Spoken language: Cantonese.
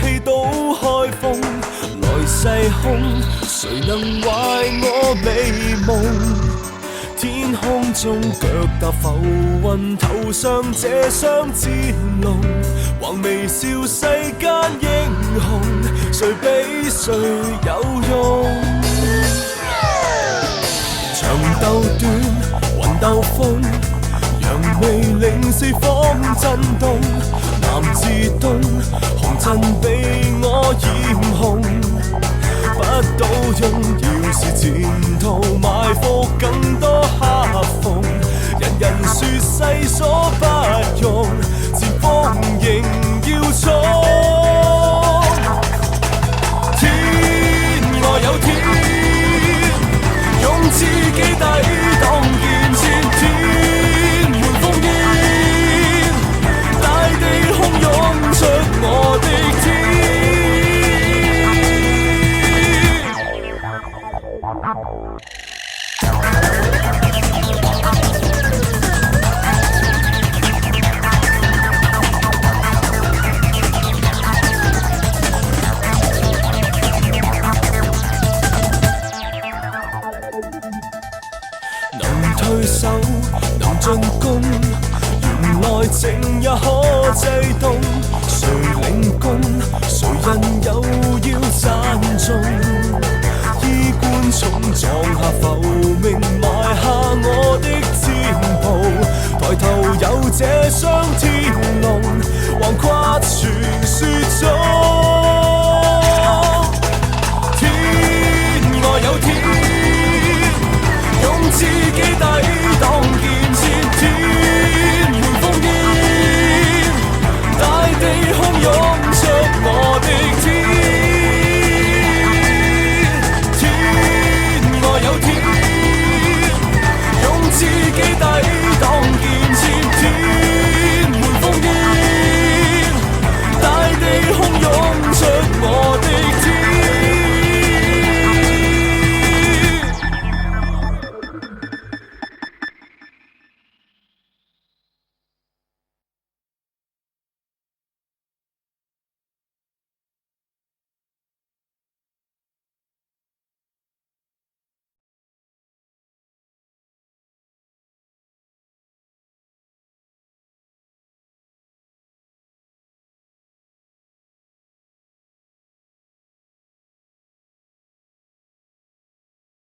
氣都開封，來勢兇，誰能壞我美夢？天空中腳踏浮雲，頭上這雙戰龍，橫微笑世間英雄，誰比誰有用？長鬥短，雲鬥風，揚眉令四方震動。南至東，紅塵被我染紅，不倒翁，要是前途埋伏更多客逢，人人說世所不容，前鋒仍要衝。天外有天，用自己抵擋劍戰，天門烽煙，大地洶湧出我的天。能退守，能進攻，原來情也可制動。誰領功，誰人又要讚頌？衣冠重撞下浮名，埋下我的戰袍。抬頭有這雙天龍，橫跨傳說中。